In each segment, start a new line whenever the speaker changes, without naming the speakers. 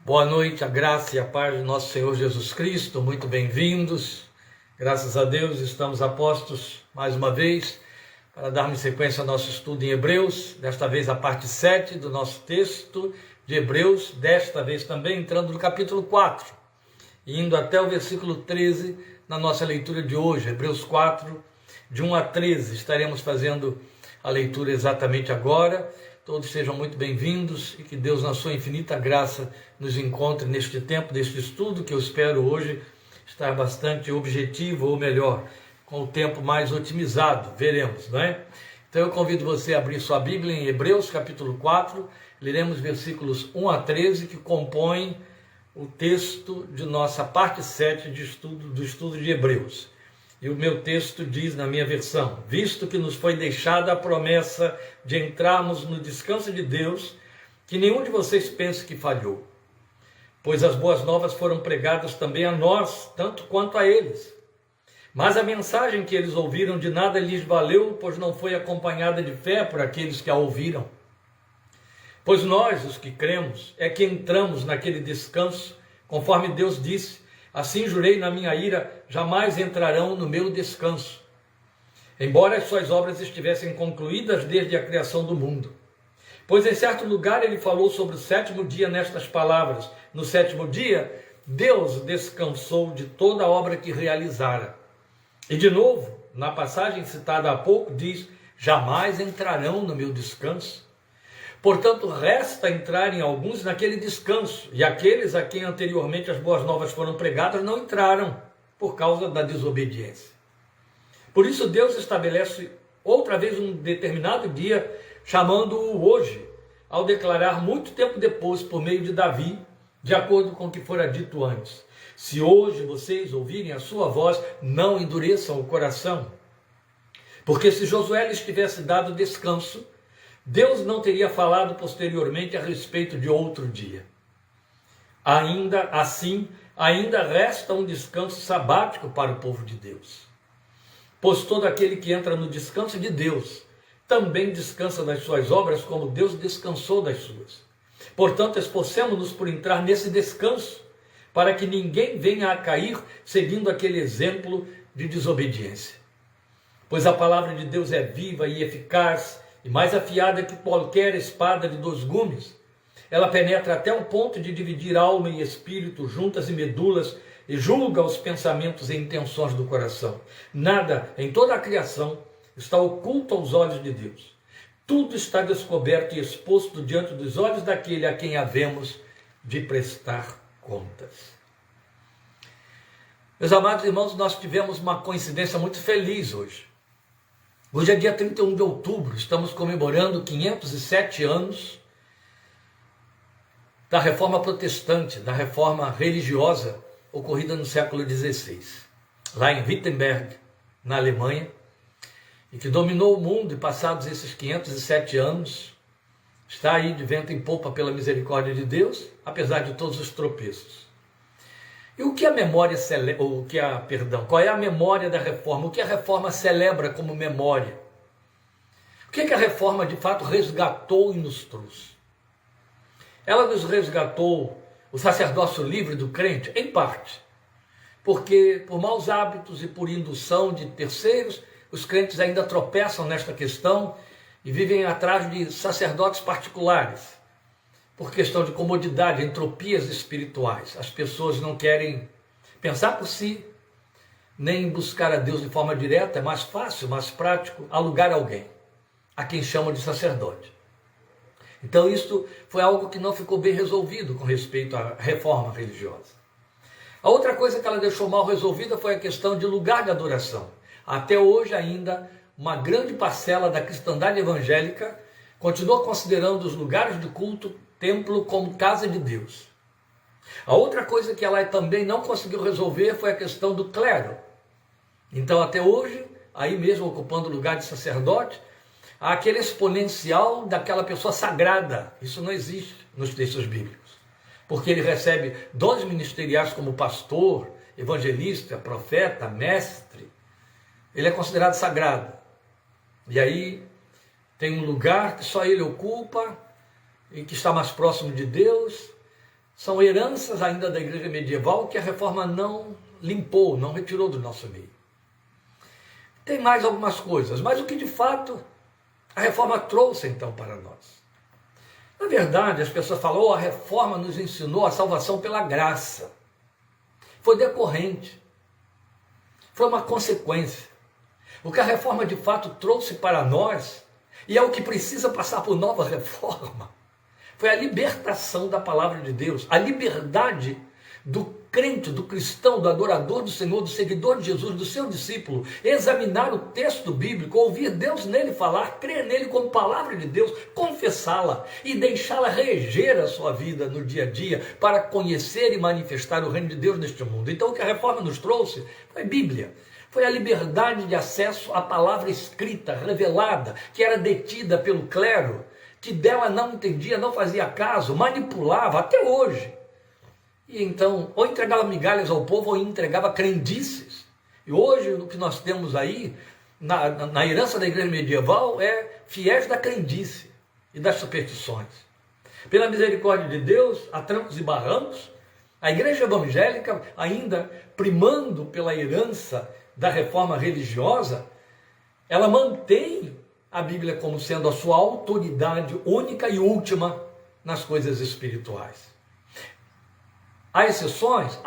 Boa noite, a graça e a paz do nosso Senhor Jesus Cristo, muito bem-vindos. Graças a Deus estamos a postos mais uma vez para darmos sequência ao nosso estudo em Hebreus, desta vez a parte 7 do nosso texto de Hebreus, desta vez também entrando no capítulo 4, indo até o versículo 13 na nossa leitura de hoje, Hebreus 4, de 1 a 13, estaremos fazendo a leitura exatamente agora. Todos sejam muito bem-vindos e que Deus, na sua infinita graça, nos encontre neste tempo, deste estudo, que eu espero hoje estar bastante objetivo, ou melhor, com o tempo mais otimizado, veremos, não é? Então eu convido você a abrir sua Bíblia em Hebreus capítulo 4, leremos versículos 1 a 13, que compõem o texto de nossa parte 7 do estudo de Hebreus. E o meu texto diz na minha versão: visto que nos foi deixada a promessa de entrarmos no descanso de Deus, que nenhum de vocês pense que falhou. Pois as boas novas foram pregadas também a nós, tanto quanto a eles. Mas a mensagem que eles ouviram de nada lhes valeu, pois não foi acompanhada de fé por aqueles que a ouviram. Pois nós, os que cremos, é que entramos naquele descanso, conforme Deus disse: assim jurei na minha ira, jamais entrarão no meu descanso. Embora as suas obras estivessem concluídas desde a criação do mundo. Pois em certo lugar ele falou sobre o sétimo dia nestas palavras: no sétimo dia, Deus descansou de toda a obra que realizara. E de novo, na passagem citada há pouco, diz: jamais entrarão no meu descanso. Portanto, resta entrarem alguns naquele descanso, e aqueles a quem anteriormente as boas novas foram pregadas não entraram, por causa da desobediência. Por isso Deus estabelece outra vez um determinado dia, chamando-o hoje, ao declarar muito tempo depois, por meio de Davi, de acordo com o que fora dito antes: se hoje vocês ouvirem a sua voz, não endureçam o coração. Porque se Josué lhes tivesse dado descanso, Deus não teria falado posteriormente a respeito de outro dia. Ainda assim, ainda resta um descanso sabático para o povo de Deus. Pois todo aquele que entra no descanso de Deus, também descansa das suas obras, como Deus descansou das suas. Portanto, esforcemo-nos por entrar nesse descanso, para que ninguém venha a cair seguindo aquele exemplo de desobediência. Pois a palavra de Deus é viva e eficaz, e mais afiada que qualquer espada de 2 gumes. Ela penetra até o ponto de dividir alma e espírito, juntas e medulas, e julga os pensamentos e intenções do coração. Nada em toda a criação está oculto aos olhos de Deus. Tudo está descoberto e exposto diante dos olhos daquele a quem havemos de prestar contas. Meus amados irmãos, nós tivemos uma coincidência muito feliz hoje. Hoje é dia 31 de outubro, estamos comemorando 507 anos da Reforma Protestante, da Reforma Religiosa, ocorrida no século XVI, lá em Wittenberg, na Alemanha, e que dominou o mundo, e passados esses 507 anos, está aí de vento em popa pela misericórdia de Deus, apesar de todos os tropeços. E o que a memória qual é a memória da reforma? O que a reforma celebra como memória? O que a reforma de fato resgatou e nos trouxe? Ela nos resgatou o sacerdócio livre do crente, em parte, porque por maus hábitos e por indução de terceiros, os crentes ainda tropeçam nesta questão e vivem atrás de sacerdotes particulares, por questão de comodidade, entropias espirituais. As pessoas não querem pensar por si, nem buscar a Deus de forma direta. É mais fácil, mais prático, alugar alguém, a quem chamam de sacerdote. Então isto foi algo que não ficou bem resolvido com respeito à reforma religiosa. A outra coisa que ela deixou mal resolvida foi a questão de lugar de adoração. Até hoje ainda, uma grande parcela da cristandade evangélica continua considerando os lugares de culto, templo, como casa de Deus. A outra coisa que ela também não conseguiu resolver foi a questão do clero. Então, até hoje, aí mesmo ocupando o lugar de sacerdote, há aquele exponencial daquela pessoa sagrada. Isso não existe nos textos bíblicos, porque ele recebe dons ministeriais como pastor, evangelista, profeta, mestre. Ele é considerado sagrado. E aí tem um lugar que só ele ocupa, e que está mais próximo de Deus, são heranças ainda da igreja medieval que a reforma não limpou, não retirou do nosso meio. Tem mais algumas coisas, mas o que de fato a reforma trouxe então para nós? Na verdade, as pessoas falam, a reforma nos ensinou a salvação pela graça. Foi decorrente, foi uma consequência. O que a reforma de fato trouxe para nós, e é o que precisa passar por nova reforma, foi a libertação da palavra de Deus, a liberdade do crente, do cristão, do adorador do Senhor, do seguidor de Jesus, do seu discípulo, examinar o texto bíblico, ouvir Deus nele falar, crer nele como palavra de Deus, confessá-la e deixá-la reger a sua vida no dia a dia para conhecer e manifestar o reino de Deus neste mundo. Então o que a reforma nos trouxe foi a Bíblia. Foi a liberdade de acesso à palavra escrita, revelada, que era detida pelo clero, que dela não entendia, não fazia caso, manipulava até hoje. E então, ou entregava migalhas ao povo, ou entregava crendices. E hoje, o que nós temos aí, na herança da igreja medieval, é fiéis da crendice e das superstições. Pela misericórdia de Deus, a trancos e barrancos, a igreja evangélica, ainda primando pela herança da reforma religiosa, ela mantém a Bíblia como sendo a sua autoridade única e última nas coisas espirituais. Há exceções?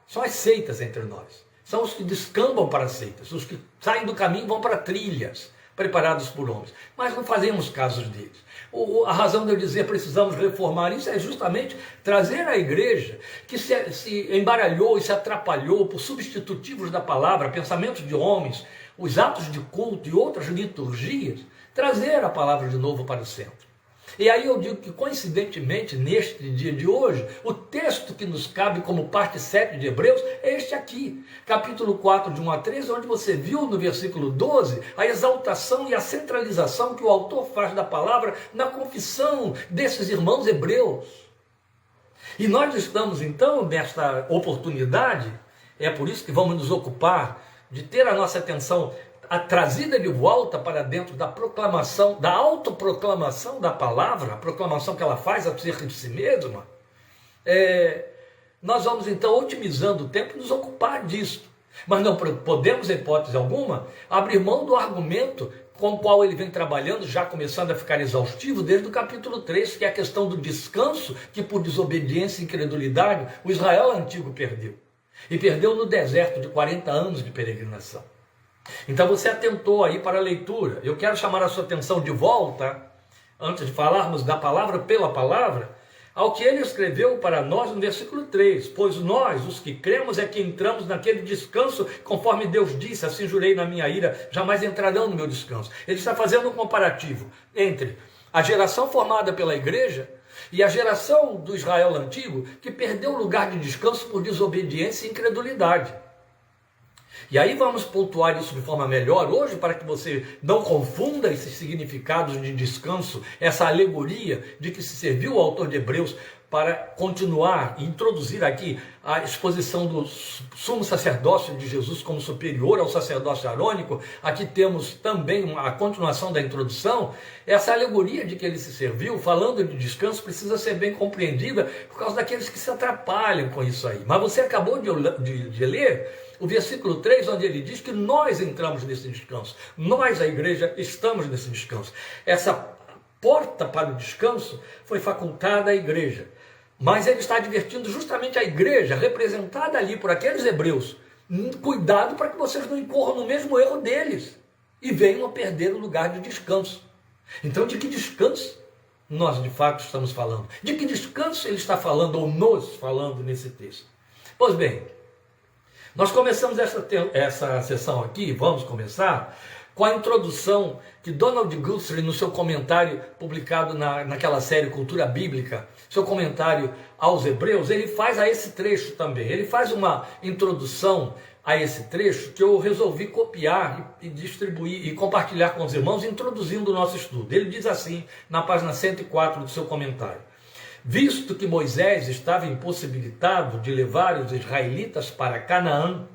São as seitas entre nós. São os que descambam para seitas, os que saem do caminho e vão para trilhas preparados por homens. Mas não fazemos casos deles. A razão de eu dizer precisamos reformar isso é justamente trazer à igreja que se embaralhou e se atrapalhou por substitutivos da palavra, pensamentos de homens, os atos de culto e outras liturgias, trazer a palavra de novo para o centro. E aí eu digo que, coincidentemente, neste dia de hoje, o texto que nos cabe como parte 7 de Hebreus é este aqui, capítulo 4, de 1 a 13, onde você viu no versículo 12 a exaltação e a centralização que o autor faz da palavra na confissão desses irmãos hebreus. E nós estamos, então, nesta oportunidade, é por isso que vamos nos ocupar de ter a nossa atenção trazida de volta para dentro da proclamação, da autoproclamação da palavra, a proclamação que ela faz acerca de si mesma. Nós vamos então, otimizando o tempo, nos ocupar disso. Mas não podemos, em hipótese alguma, abrir mão do argumento com o qual ele vem trabalhando, já começando a ficar exaustivo, desde o capítulo 3, que é a questão do descanso que, por desobediência e incredulidade, o Israel antigo perdeu. E perdeu no deserto de 40 anos de peregrinação. Então você atentou aí para a leitura. Eu quero chamar a sua atenção de volta, antes de falarmos da palavra pela palavra, ao que ele escreveu para nós no versículo 3. Pois nós, os que cremos, é que entramos naquele descanso, conforme Deus disse, assim jurei na minha ira, jamais entrarão no meu descanso. Ele está fazendo um comparativo entre a geração formada pela igreja e a geração do Israel antigo, que perdeu o lugar de descanso por desobediência e incredulidade. E aí vamos pontuar isso de forma melhor hoje, para que você não confunda esses significados de descanso, essa alegoria de que se serviu o autor de Hebreus para continuar e introduzir aqui a exposição do sumo sacerdócio de Jesus como superior ao sacerdócio arônico. Aqui temos também a continuação da introdução. Essa alegoria de que ele se serviu, falando de descanso, precisa ser bem compreendida por causa daqueles que se atrapalham com isso aí. Mas você acabou de ler o versículo 3, onde ele diz que nós entramos nesse descanso. Nós, a igreja, estamos nesse descanso. Essa porta para o descanso foi facultada à igreja. Mas ele está advertindo justamente a igreja, representada ali por aqueles hebreus. Cuidado para que vocês não incorram no mesmo erro deles e venham a perder o lugar de descanso. Então, de que descanso nós de fato estamos falando? De que descanso ele está falando ou nos falando nesse texto? Pois bem, nós começamos essa sessão aqui, vamos começar, com a introdução que Donald Guthrie, no seu comentário publicado naquela série Cultura Bíblica, seu comentário aos Hebreus, ele faz a esse trecho também. Ele faz uma introdução a esse trecho que eu resolvi copiar e distribuir e compartilhar com os irmãos, introduzindo o nosso estudo. Ele diz assim, na página 104 do seu comentário: visto que Moisés estava impossibilitado de levar os israelitas para Canaã,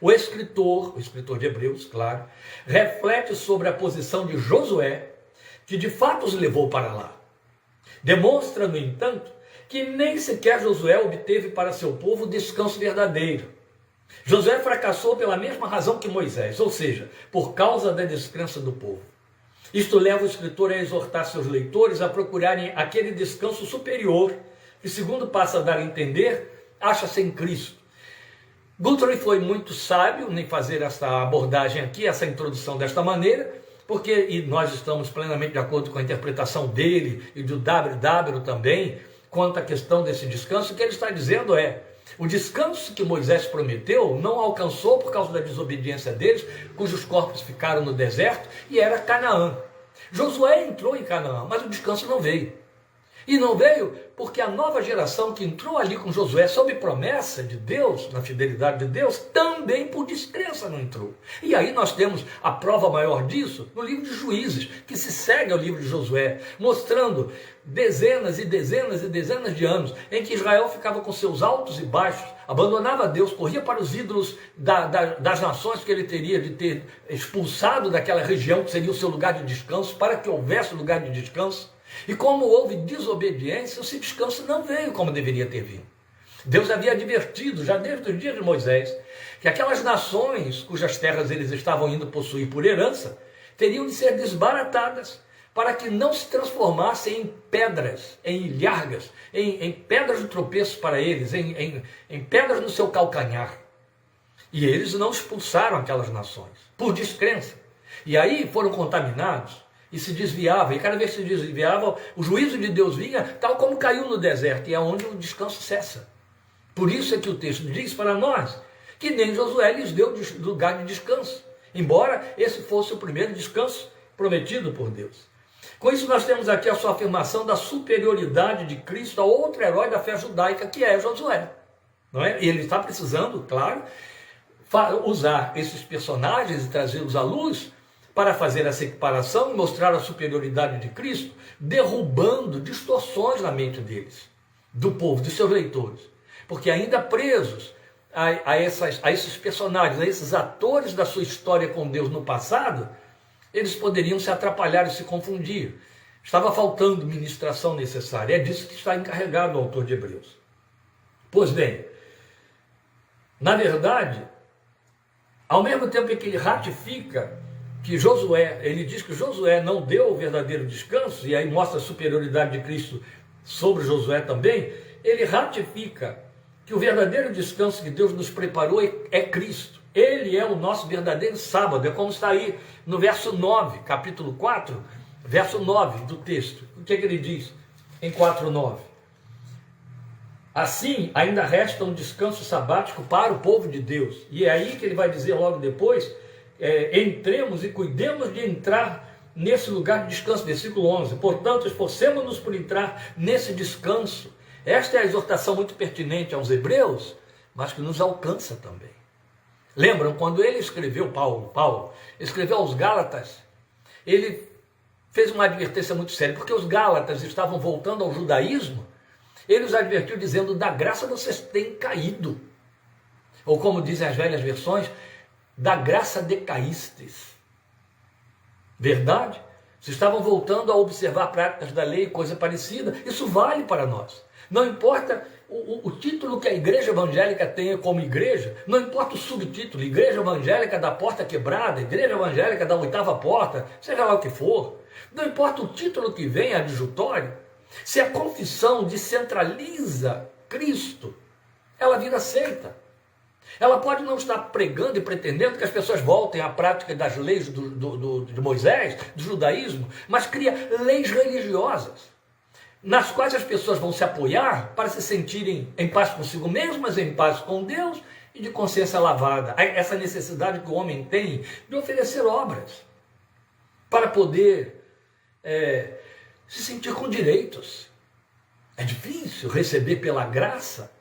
o escritor de Hebreus, claro, reflete sobre a posição de Josué, que de fato os levou para lá. Demonstra, no entanto, que nem sequer Josué obteve para seu povo descanso verdadeiro. Josué fracassou pela mesma razão que Moisés, ou seja, por causa da descrença do povo. Isto leva o escritor a exortar seus leitores a procurarem aquele descanso superior, que, segundo passa a dar a entender, acha-se em Cristo. Guthrie foi muito sábio em fazer essa abordagem aqui, essa introdução desta maneira, porque, e nós estamos plenamente de acordo com a interpretação dele e do W.W. também, quanto à questão desse descanso, o que ele está dizendo é: o descanso que Moisés prometeu não alcançou por causa da desobediência deles, cujos corpos ficaram no deserto, e era Canaã. Josué entrou em Canaã, mas o descanso não veio. E não veio porque a nova geração que entrou ali com Josué sob promessa de Deus, na fidelidade de Deus, também por descrença não entrou. E aí nós temos a prova maior disso no livro de Juízes, que se segue ao livro de Josué, mostrando dezenas e dezenas e dezenas de anos em que Israel ficava com seus altos e baixos, abandonava Deus, corria para os ídolos das nações que ele teria de ter expulsado daquela região que seria o seu lugar de descanso, para que houvesse lugar de descanso. E como houve desobediência, esse descanso não veio como deveria ter vindo. Deus havia advertido, já desde os dias de Moisés, que aquelas nações cujas terras eles estavam indo possuir por herança, teriam de ser desbaratadas, para que não se transformassem em pedras, em ilhargas, em pedras de tropeço para eles, em pedras no seu calcanhar. E eles não expulsaram aquelas nações, por descrença. E aí foram contaminados, e se desviava, e cada vez que se desviava, o juízo de Deus vinha, tal como caiu no deserto, e é onde o descanso cessa. Por isso é que o texto diz para nós que nem Josué lhes deu lugar de descanso, embora esse fosse o primeiro descanso prometido por Deus. Com isso nós temos aqui a sua afirmação da superioridade de Cristo a outro herói da fé judaica, que é Josué. Não é? E ele está precisando, claro, usar esses personagens e trazê-los à luz, para fazer essa equiparação e mostrar a superioridade de Cristo, derrubando distorções na mente deles, do povo, dos seus leitores. Porque ainda presos a esses personagens, a esses atores da sua história com Deus no passado, eles poderiam se atrapalhar e se confundir. Estava faltando ministração necessária. É disso que está encarregado o autor de Hebreus. Pois bem, na verdade, ao mesmo tempo em que ele ratifica que Josué, ele diz que Josué não deu o verdadeiro descanso, e aí mostra a superioridade de Cristo sobre Josué também, ele ratifica que o verdadeiro descanso que Deus nos preparou é Cristo. Ele é o nosso verdadeiro sábado, é como está aí no verso 9, capítulo 4, verso 9 do texto. O que é que ele diz em 4:9? Assim, ainda resta um descanso sabático para o povo de Deus. E é aí que ele vai dizer logo depois, entremos e cuidemos de entrar nesse lugar de descanso, versículo 11. Portanto, esforcemos-nos por entrar nesse descanso. Esta é a exortação muito pertinente aos hebreus, mas que nos alcança também. Lembram, quando ele escreveu, Paulo escreveu aos Gálatas, ele fez uma advertência muito séria, porque os Gálatas estavam voltando ao judaísmo, ele os advertiu dizendo: da graça vocês têm caído. Ou como dizem as velhas versões, da graça decaístes. Verdade? Se estavam voltando a observar práticas da lei, coisa parecida, isso vale para nós. Não importa o título que a igreja evangélica tenha como igreja, não importa o subtítulo, igreja evangélica da porta quebrada, igreja evangélica da oitava porta, seja lá o que for, não importa o título que venha adjutório, se a confissão descentraliza Cristo, ela vira seita. Ela pode não estar pregando e pretendendo que as pessoas voltem à prática das leis de Moisés, do judaísmo, mas cria leis religiosas, nas quais as pessoas vão se apoiar para se sentirem em paz consigo mesmas, em paz com Deus e de consciência lavada. Essa necessidade que o homem tem de oferecer obras para poder se sentir com direitos. É difícil receber pela graça,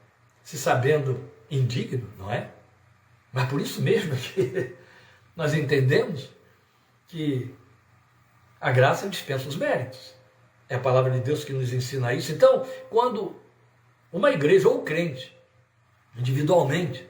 se sabendo indigno, não é? Mas por isso mesmo que nós entendemos que a graça dispensa os méritos. É a palavra de Deus que nos ensina isso. Então, quando uma igreja ou crente, individualmente,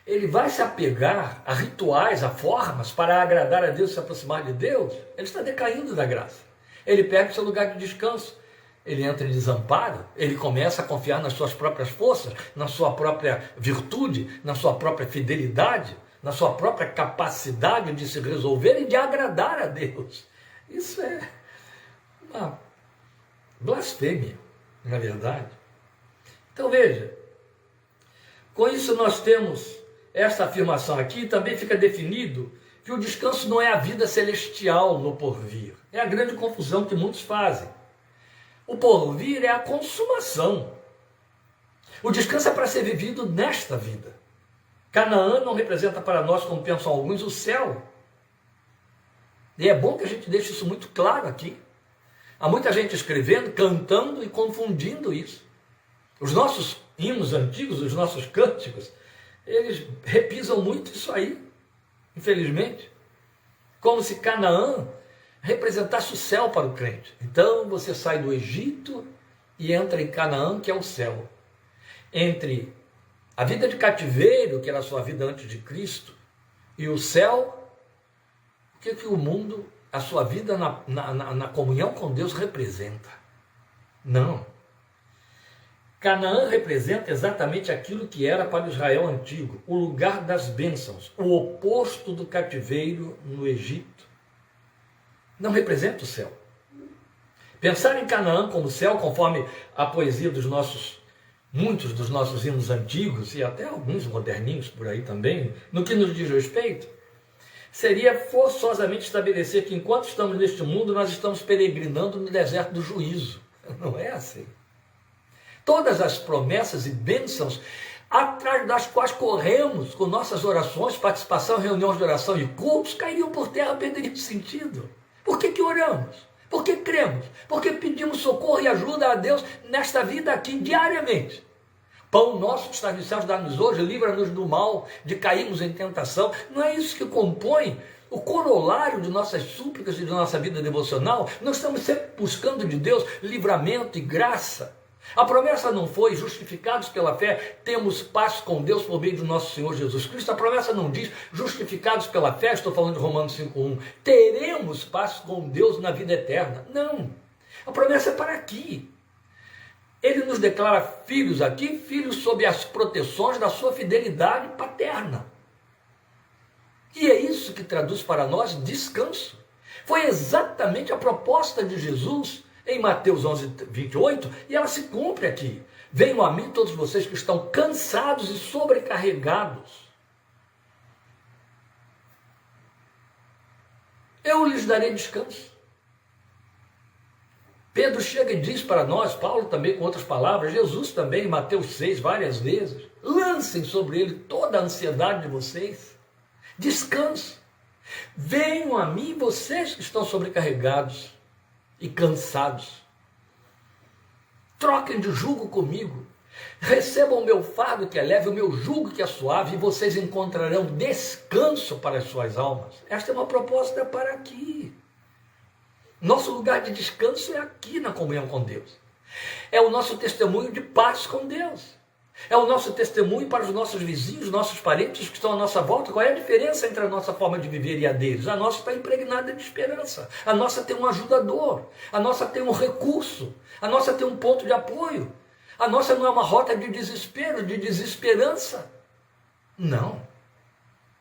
ele vai se apegar a rituais, a formas para agradar a Deus, se aproximar de Deus, ele está decaindo da graça. Ele perde o seu lugar de descanso. ele entra em desamparo, ele começa a confiar nas suas próprias forças, na sua própria virtude, na sua própria fidelidade, na sua própria capacidade de se resolver e de agradar a Deus. Isso é uma blasfêmia, na verdade. Então veja, com isso nós temos esta afirmação aqui, também fica definido que o descanso não é a vida celestial no porvir. É a grande confusão que muitos fazem. O porvir é a consumação. O descanso é para ser vivido nesta vida. Canaã não representa para nós, como pensam alguns, o céu. E é bom que a gente deixe isso muito claro aqui. Há muita gente escrevendo, cantando e confundindo isso. Os nossos hinos antigos, os nossos cânticos, eles repisam muito isso aí, infelizmente. Como se Canaã representasse o céu para o crente. Então você sai do Egito e entra em Canaã, que é o céu. Entre a vida de cativeiro, que era a sua vida antes de Cristo, e o céu, o que o mundo, a sua vida na comunhão com Deus representa? Não. Canaã representa exatamente aquilo que era para o Israel antigo, o lugar das bênçãos, o oposto do cativeiro no Egito. Não representa o céu. Pensar em Canaã como céu, conforme a poesia muitos dos nossos hinos antigos, e até alguns moderninhos por aí também, no que nos diz respeito, seria forçosamente estabelecer que enquanto estamos neste mundo, nós estamos peregrinando no deserto do juízo. Não é assim. Todas as promessas e bênçãos atrás das quais corremos com nossas orações, participação em reuniões de oração e cultos, cairiam por terra, perderiam sentido. Por que oramos? Por que cremos? Por que pedimos socorro e ajuda a Deus nesta vida aqui diariamente? Pão nosso que está nos céus, dá-nos hoje, livra-nos do mal, de cairmos em tentação. Não é isso que compõe o corolário de nossas súplicas e de nossa vida devocional? Nós estamos sempre buscando de Deus livramento e graça. A promessa não foi: justificados pela fé, temos paz com Deus por meio do nosso Senhor Jesus Cristo. A promessa não diz: justificados pela fé, estou falando de Romanos 5:1, teremos paz com Deus na vida eterna. Não. A promessa é para aqui. Ele nos declara filhos aqui, filhos sob as proteções da sua fidelidade paterna. E é isso que traduz para nós descanso. Foi exatamente a proposta de Jesus em Mateus 11:28, e ela se cumpre aqui. Venham a mim todos vocês que estão cansados e sobrecarregados. Eu lhes darei descanso. Pedro chega e diz para nós, Paulo também com outras palavras, Jesus também, em Mateus 6, várias vezes, lancem sobre ele toda a ansiedade de vocês. Descanso. Venham a mim vocês que estão sobrecarregados e cansados. Troquem de jugo comigo. Recebam o meu fardo que é leve, o meu jugo que é suave, e vocês encontrarão descanso para as suas almas. Esta é uma proposta para aqui. Nosso lugar de descanso é aqui na comunhão com Deus. É o nosso testemunho de paz com Deus. É o nosso testemunho para os nossos vizinhos, nossos parentes que estão à nossa volta. Qual é a diferença entre a nossa forma de viver e a deles? A nossa está impregnada de esperança. A nossa tem um ajudador. A nossa tem um recurso. A nossa tem um ponto de apoio. A nossa não é uma rota de desespero, de desesperança. Não.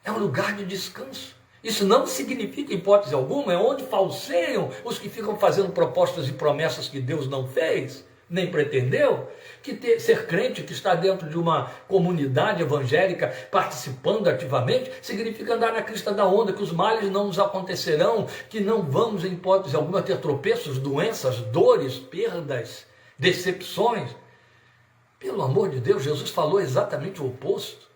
É um lugar de descanso. Isso não significa, em hipótese alguma, é onde falseiam os que ficam fazendo propostas e promessas que Deus não fez, nem pretendeu, que ser crente, que está dentro de uma comunidade evangélica, participando ativamente, significa andar na crista da onda, que os males não nos acontecerão, que não vamos, em hipótese alguma, ter tropeços, doenças, dores, perdas, decepções. Pelo amor de Deus, Jesus falou exatamente o oposto.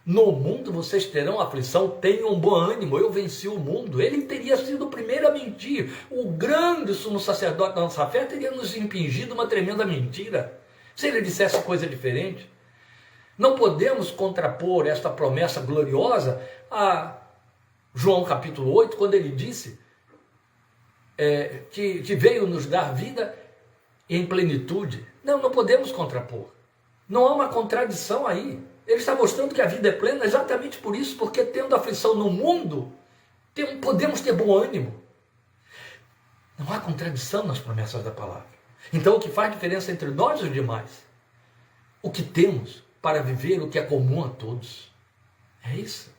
No mundo vocês terão aflição, tenham bom ânimo, eu venci o mundo. Ele teria sido o primeiro a mentir. O grande sumo sacerdote da nossa fé teria nos impingido uma tremenda mentira, se ele dissesse coisa diferente. Não podemos contrapor esta promessa gloriosa a João capítulo 8, quando ele disse que veio nos dar vida em plenitude. Não podemos contrapor. Não há uma contradição aí. Ele está mostrando que a vida é plena exatamente por isso, porque tendo aflição no mundo, podemos ter bom ânimo. Não há contradição nas promessas da palavra. Então, o que faz diferença entre nós e os demais? O que temos para viver o que é comum a todos. É isso.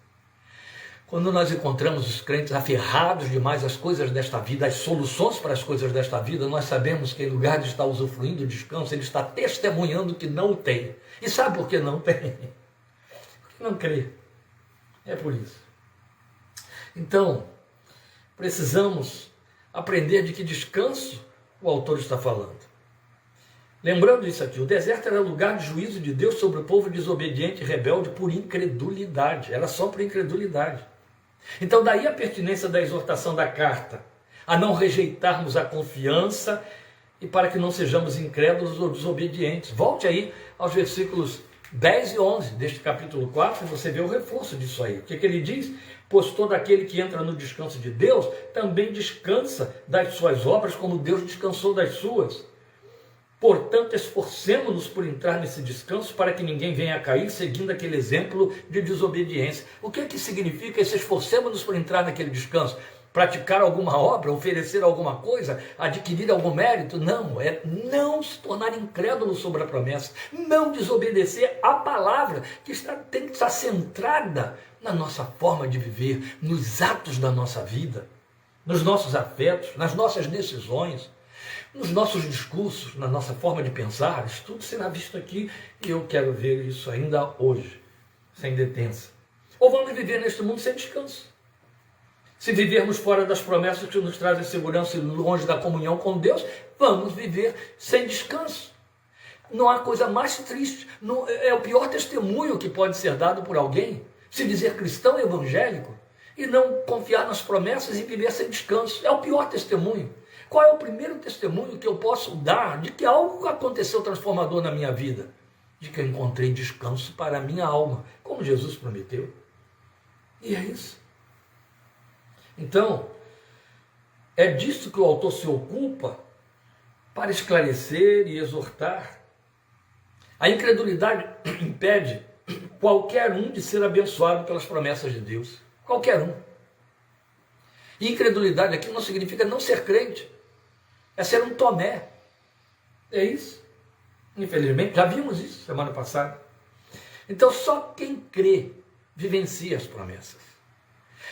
Quando nós encontramos os crentes aferrados demais às coisas desta vida, às soluções para as coisas desta vida, nós sabemos que em lugar de estar usufruindo do descanso, ele está testemunhando que não o tem. E sabe por que não tem? Porque não crê. É por isso. Então, precisamos aprender de que descanso o autor está falando. Lembrando isso aqui, o deserto era lugar de juízo de Deus sobre o povo desobediente e rebelde por incredulidade. Era só por incredulidade. Então daí a pertinência da exortação da carta, a não rejeitarmos a confiança e para que não sejamos incrédulos ou desobedientes. Volte aí aos versículos 10 e 11 deste capítulo 4 e você vê o reforço disso aí. O que ele diz? Pois todo aquele que entra no descanso de Deus também descansa das suas obras como Deus descansou das suas. Portanto, esforcemo-nos por entrar nesse descanso para que ninguém venha a cair seguindo aquele exemplo de desobediência. O que é que significa esse esforcemos-nos por entrar naquele descanso? Praticar alguma obra, oferecer alguma coisa, adquirir algum mérito? Não, é não se tornar incrédulo sobre a promessa, não desobedecer a palavra que tem que estar centrada na nossa forma de viver, nos atos da nossa vida, nos nossos afetos, nas nossas decisões, nos nossos discursos, na nossa forma de pensar. Isso tudo será visto aqui e eu quero ver isso ainda hoje, sem detença. Ou vamos viver neste mundo sem descanso? Se vivermos fora das promessas que nos trazem segurança e longe da comunhão com Deus, vamos viver sem descanso. Não há coisa mais triste, é o pior testemunho que pode ser dado por alguém, se dizer cristão evangélico e não confiar nas promessas e viver sem descanso. É o pior testemunho. Qual é o primeiro testemunho que eu posso dar de que algo aconteceu transformador na minha vida? De que eu encontrei descanso para a minha alma, como Jesus prometeu. E é isso. Então, é disso que o autor se ocupa para esclarecer e exortar. A incredulidade impede qualquer um de ser abençoado pelas promessas de Deus. Qualquer um. E incredulidade aqui não significa não ser crente. É ser um Tomé. É isso. Infelizmente, já vimos isso semana passada. Então, só quem crê vivencia as promessas.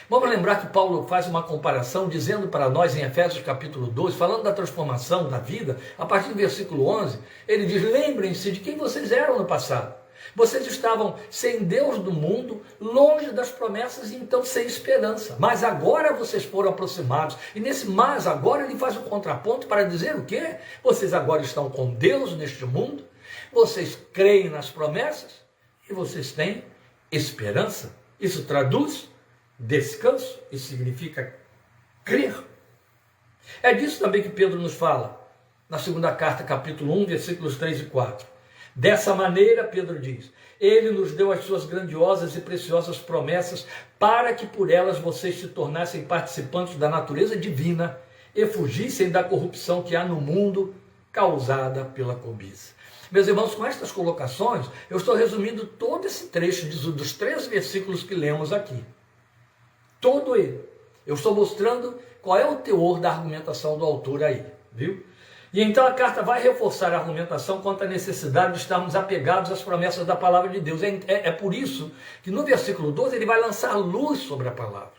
Vamos lembrar que Paulo faz uma comparação, dizendo para nós em Efésios capítulo 2, falando da transformação da vida, a partir do versículo 11, ele diz, lembrem-se de quem vocês eram no passado. Vocês estavam sem Deus do mundo, longe das promessas e então sem esperança. Mas agora vocês foram aproximados. E nesse mas agora ele faz um contraponto para dizer o quê? Vocês agora estão com Deus neste mundo, vocês creem nas promessas e vocês têm esperança. Isso traduz descanso, isso significa crer. É disso também que Pedro nos fala, na segunda carta, capítulo 1, versículos 3 e 4. Dessa maneira, Pedro diz, ele nos deu as suas grandiosas e preciosas promessas para que por elas vocês se tornassem participantes da natureza divina e fugissem da corrupção que há no mundo causada pela cobiça. Meus irmãos, com estas colocações, eu estou resumindo todo esse trecho dos 3 versículos que lemos aqui. Todo ele. Eu estou mostrando qual é o teor da argumentação do autor aí, viu? E então a carta vai reforçar a argumentação quanto à necessidade de estarmos apegados às promessas da palavra de Deus. É por isso que no versículo 12 ele vai lançar luz sobre a palavra.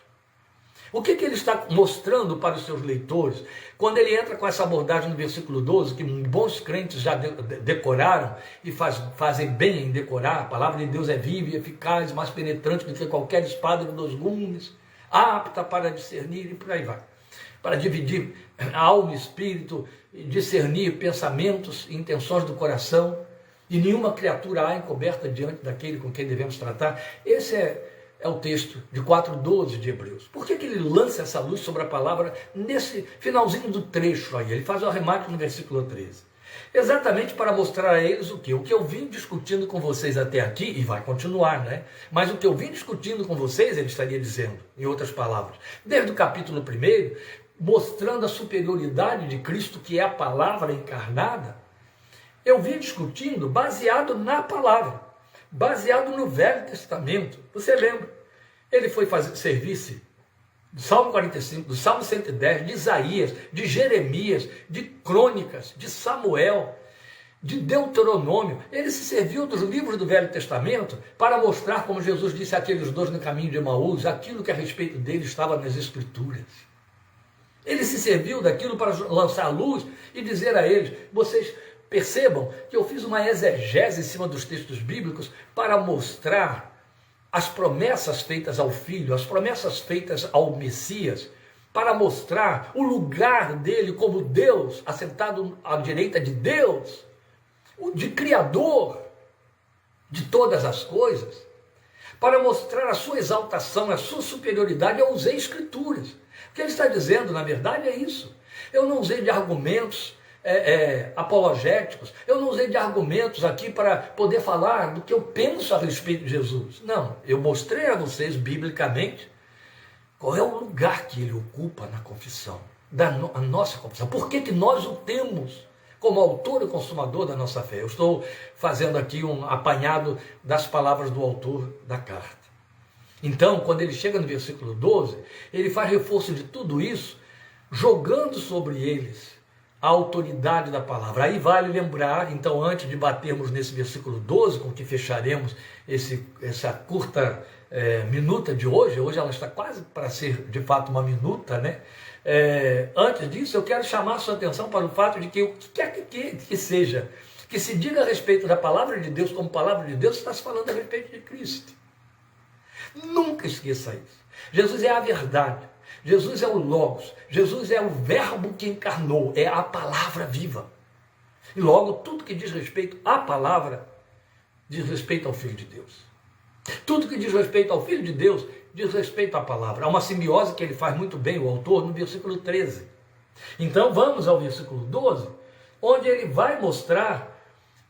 O que ele está mostrando para os seus leitores, quando ele entra com essa abordagem no versículo 12, que bons crentes já decoraram e fazem bem em decorar, a palavra de Deus é viva e eficaz, mais penetrante do que qualquer espada de 2 gumes, apta para discernir e por aí vai. Para dividir a alma e espírito, discernir pensamentos e intenções do coração, e nenhuma criatura há encoberta diante daquele com quem devemos tratar. Esse é o texto de 4:12 de Hebreus. Por que ele lança essa luz sobre a palavra nesse finalzinho do trecho aí? Ele faz o arremate no versículo 13. Exatamente para mostrar a eles o quê? O que eu vim discutindo com vocês até aqui, e vai continuar, né? Mas o que eu vim discutindo com vocês, ele estaria dizendo, em outras palavras, desde o capítulo 1, mostrando a superioridade de Cristo, que é a palavra encarnada, eu vim discutindo baseado na palavra, baseado no Velho Testamento. Você lembra? Ele foi fazer serviço do Salmo 45, do Salmo 110, de Isaías, de Jeremias, de Crônicas, de Samuel, de Deuteronômio. Ele se serviu dos livros do Velho Testamento para mostrar, como Jesus disse àqueles dois no caminho de Emaús, aquilo que a respeito dele estava nas Escrituras. Ele se serviu daquilo para lançar luz e dizer a eles: vocês percebam que eu fiz uma exegese em cima dos textos bíblicos para mostrar as promessas feitas ao Filho, as promessas feitas ao Messias, para mostrar o lugar dele como Deus, assentado à direita de Deus, de Criador de todas as coisas, para mostrar a sua exaltação, a sua superioridade. Eu usei Escrituras. O que ele está dizendo, na verdade, é isso. Eu não usei de argumentos apologéticos, eu não usei de argumentos aqui para poder falar do que eu penso a respeito de Jesus. Não, eu mostrei a vocês, biblicamente, qual é o lugar que ele ocupa na confissão, a nossa confissão. Por que nós o temos como autor e consumador da nossa fé? Eu estou fazendo aqui um apanhado das palavras do autor da carta. Então, quando ele chega no versículo 12, ele faz reforço de tudo isso, jogando sobre eles a autoridade da palavra. Aí vale lembrar, então, antes de batermos nesse versículo 12, com que fecharemos essa curta minuta de hoje ela está quase para ser, de fato, uma minuta, né? Antes disso, eu quero chamar a sua atenção para o fato de que o que quer que seja, que se diga a respeito da palavra de Deus como palavra de Deus, está se falando a respeito de Cristo. Nunca esqueça isso. Jesus é a verdade. Jesus é o Logos, Jesus é o verbo que encarnou, é a palavra viva. E logo, tudo que diz respeito à palavra, diz respeito ao Filho de Deus. Tudo que diz respeito ao Filho de Deus, diz respeito à palavra. Há uma simbiose que ele faz muito bem, o autor, no versículo 13. Então vamos ao versículo 12, onde ele vai mostrar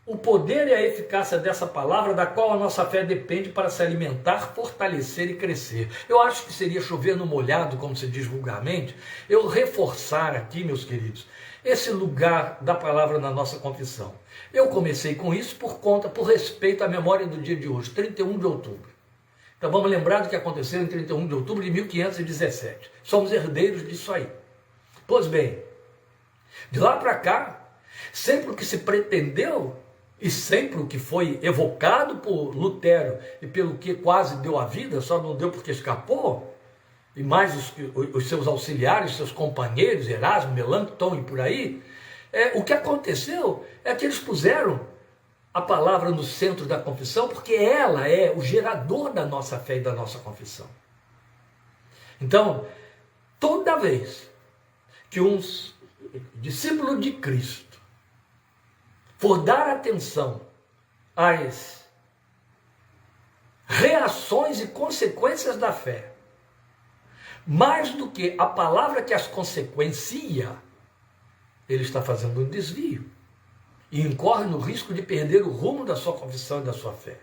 o poder e a eficácia dessa palavra, da qual a nossa fé depende para se alimentar, fortalecer e crescer. Eu acho que seria chover no molhado, como se diz vulgarmente, eu reforçar aqui, meus queridos, esse lugar da palavra na nossa confissão. Eu comecei com isso por respeito à memória do dia de hoje, 31 de outubro. Então vamos lembrar do que aconteceu em 31 de outubro de 1517. Somos herdeiros disso aí. Pois bem, de lá para cá, sempre o que se pretendeu e sempre o que foi evocado por Lutero e pelo que quase deu a vida, só não deu porque escapou, e mais os seus auxiliares, seus companheiros, Erasmo, Melancton e por aí, o que aconteceu é que eles puseram a palavra no centro da confissão, porque ela é o gerador da nossa fé e da nossa confissão. Então, toda vez que um discípulo de Cristo for dar atenção às reações e consequências da fé, mais do que a palavra que as consequencia, ele está fazendo um desvio e incorre no risco de perder o rumo da sua confissão e da sua fé.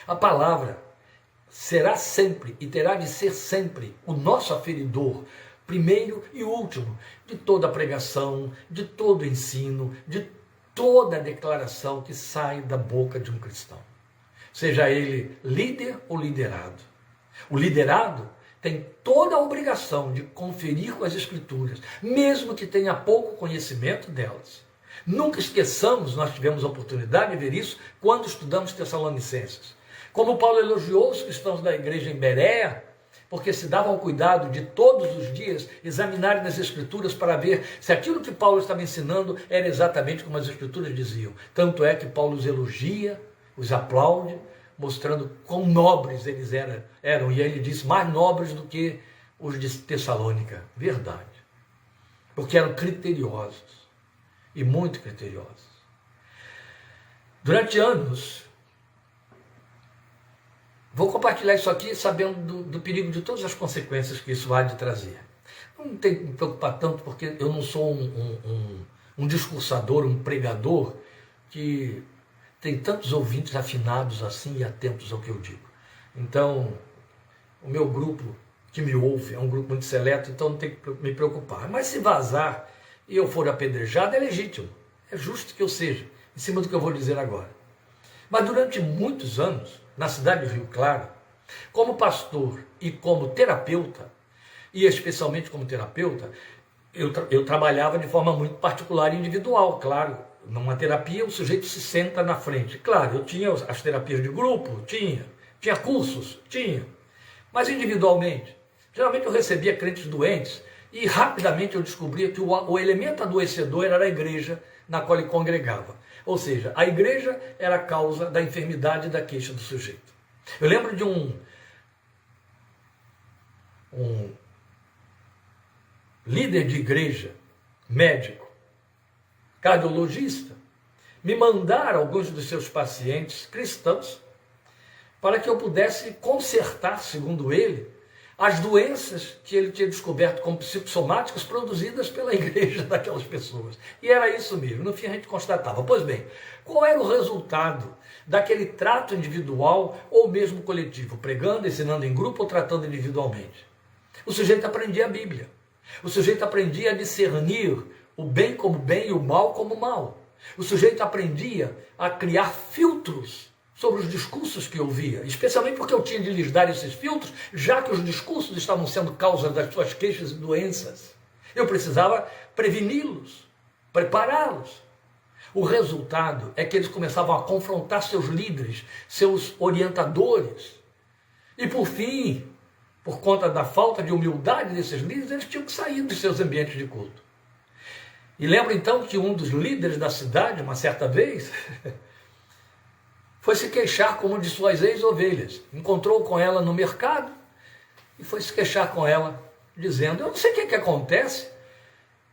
A palavra será sempre e terá de ser sempre o nosso aferidor, primeiro e último, de toda pregação, de todo ensino, de toda declaração que sai da boca de um cristão, seja ele líder ou liderado. O liderado tem toda a obrigação de conferir com as Escrituras, mesmo que tenha pouco conhecimento delas. Nunca esqueçamos, nós tivemos a oportunidade de ver isso quando estudamos Tessalonicenses. Como Paulo elogiou os cristãos da igreja em Bereia, porque se davam ao cuidado de todos os dias examinarem nas Escrituras para ver se aquilo que Paulo estava ensinando era exatamente como as Escrituras diziam. Tanto é que Paulo os elogia, os aplaude, mostrando quão nobres eles eram. E ele disse, mais nobres do que os de Tessalônica. Verdade. Porque eram criteriosos. E muito criteriosos. Durante anos, vou compartilhar isso aqui sabendo do perigo de todas as consequências que isso há de trazer. Não tem que me preocupar tanto, porque eu não sou um discursador, um pregador que tem tantos ouvintes afinados assim e atentos ao que eu digo. Então, o meu grupo que me ouve é um grupo muito seleto, então não tem que me preocupar. Mas se vazar e eu for apedrejado, é legítimo. É justo que eu seja, em cima do que eu vou dizer agora. Mas durante muitos anos, na cidade de Rio Claro, como pastor e como terapeuta, e especialmente como terapeuta, eu trabalhava de forma muito particular e individual, claro. Numa terapia, o sujeito se senta na frente. Claro, eu tinha as terapias de grupo, tinha cursos, mas individualmente. Geralmente eu recebia crentes doentes e rapidamente eu descobria que o elemento adoecedor era a igreja na qual ele congregava. Ou seja, a igreja era a causa da enfermidade e da queixa do sujeito. Eu lembro de um líder de igreja, médico, cardiologista, me mandar alguns dos seus pacientes cristãos para que eu pudesse consertar, segundo ele, as doenças que ele tinha descoberto como psicossomáticas produzidas pela igreja daquelas pessoas. E era isso mesmo, no fim a gente constatava. Pois bem, qual era o resultado daquele trato individual ou mesmo coletivo, pregando, ensinando em grupo ou tratando individualmente? O sujeito aprendia a Bíblia. O sujeito aprendia a discernir o bem como bem e o mal como mal. O sujeito aprendia a criar filtros sobre os discursos que ouvia, especialmente porque eu tinha de lhes dar esses filtros, já que os discursos estavam sendo causa das suas queixas e doenças. Eu precisava preveni-los, prepará-los. O resultado é que eles começavam a confrontar seus líderes, seus orientadores. E por fim, por conta da falta de humildade desses líderes, eles tinham que sair dos seus ambientes de culto. E lembro então que um dos líderes da cidade, uma certa vez, foi se queixar com uma de suas ex-ovelhas. Encontrou com ela no mercado e foi se queixar com ela, dizendo: eu não sei o que acontece,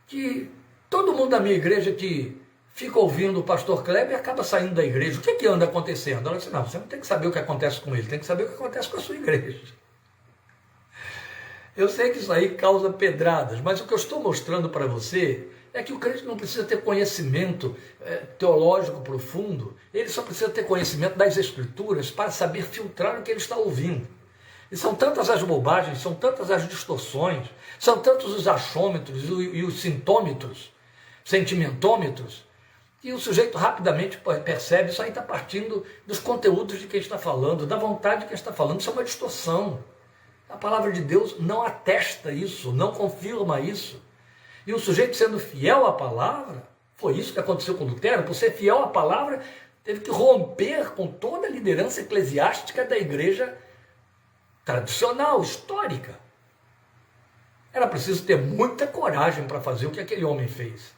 que todo mundo da minha igreja que fica ouvindo o pastor Kleber acaba saindo da igreja. O que anda acontecendo? Ela disse: não, você não tem que saber o que acontece com ele, tem que saber o que acontece com a sua igreja. Eu sei que isso aí causa pedradas, mas o que eu estou mostrando para você é que o crente não precisa ter conhecimento teológico profundo, ele só precisa ter conhecimento das Escrituras para saber filtrar o que ele está ouvindo. E são tantas as bobagens, são tantas as distorções, são tantos os achômetros e os sintômetros, sentimentômetros, que o sujeito rapidamente percebe: isso aí está partindo dos conteúdos de quem está falando, da vontade de quem está falando. Isso é uma distorção. A palavra de Deus não atesta isso, não confirma isso. E o sujeito sendo fiel à palavra, foi isso que aconteceu com Lutero. Por ser fiel à palavra, teve que romper com toda a liderança eclesiástica da igreja tradicional, histórica. Era preciso ter muita coragem para fazer o que aquele homem fez.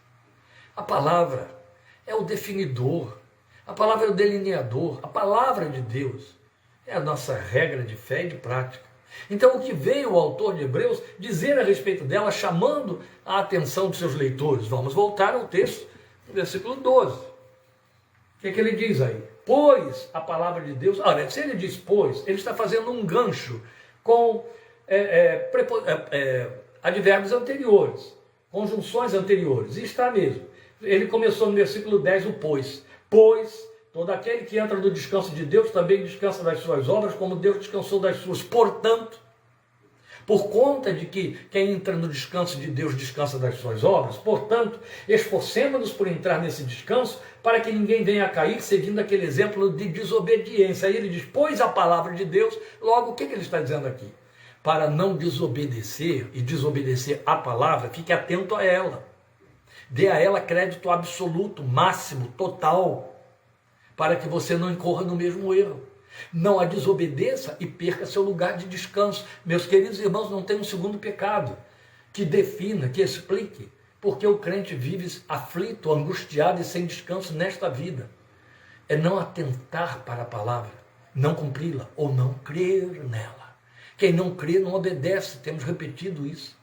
A palavra é o definidor, a palavra é o delineador, a palavra de Deus é a nossa regra de fé e de prática. Então, o que veio o autor de Hebreus dizer a respeito dela, chamando a atenção dos seus leitores? Vamos voltar ao texto, no versículo 12. O que ele diz aí? Pois a palavra de Deus... Olha, se ele diz pois, ele está fazendo um gancho com advérbios anteriores, conjunções anteriores, e está mesmo. Ele começou no versículo 10, o pois. Pois... todo aquele que entra no descanso de Deus também descansa das suas obras, como Deus descansou das suas. Portanto, por conta de que quem entra no descanso de Deus descansa das suas obras, portanto, esforcemos-nos por entrar nesse descanso, para que ninguém venha a cair seguindo aquele exemplo de desobediência. Aí ele diz, pois a palavra de Deus, logo o que ele está dizendo aqui? Para não desobedecer e desobedecer a palavra, fique atento a ela. Dê a ela crédito absoluto, máximo, total, para que você não incorra no mesmo erro. Não a desobedeça e perca seu lugar de descanso. Meus queridos irmãos, não tem um segundo pecado que defina, que explique porque o crente vive aflito, angustiado e sem descanso nesta vida. É não atentar para a palavra, não cumpri-la ou não crer nela. Quem não crê não obedece, temos repetido isso.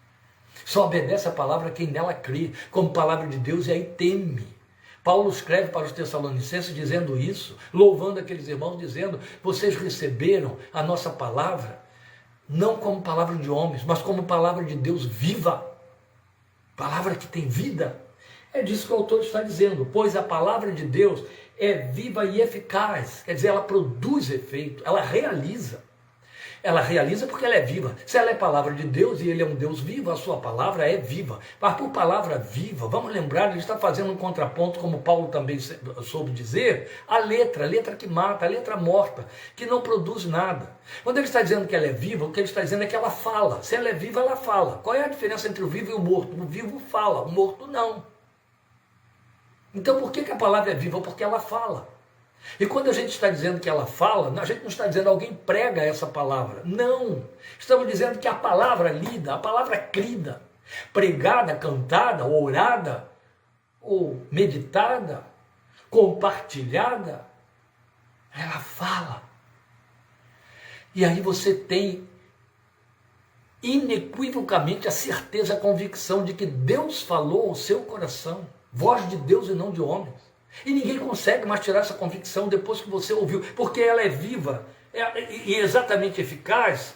Só obedece a palavra quem nela crê, como palavra de Deus, e aí teme. Paulo escreve para os Tessalonicenses dizendo isso, louvando aqueles irmãos, dizendo: vocês receberam a nossa palavra, não como palavra de homens, mas como palavra de Deus viva, palavra que tem vida. É disso que o autor está dizendo, pois a palavra de Deus é viva e eficaz, quer dizer, ela produz efeito, ela realiza. Ela realiza porque ela é viva. Se ela é palavra de Deus e ele é um Deus vivo, a sua palavra é viva. Mas por palavra viva, vamos lembrar, ele está fazendo um contraponto, como Paulo também soube dizer, a letra que mata, a letra morta, que não produz nada. Quando ele está dizendo que ela é viva, o que ele está dizendo é que ela fala. Se ela é viva, ela fala. Qual é a diferença entre o vivo e o morto? O vivo fala, o morto não. Então por que a palavra é viva? Porque ela fala. E quando a gente está dizendo que ela fala, a gente não está dizendo alguém prega essa palavra. Não. Estamos dizendo que a palavra lida, a palavra crida, pregada, cantada, orada, ou meditada, compartilhada, ela fala. E aí você tem inequivocamente a certeza, a convicção de que Deus falou ao seu coração. Voz de Deus e não de homens. E ninguém consegue mais tirar essa convicção depois que você ouviu, porque ela é viva e exatamente eficaz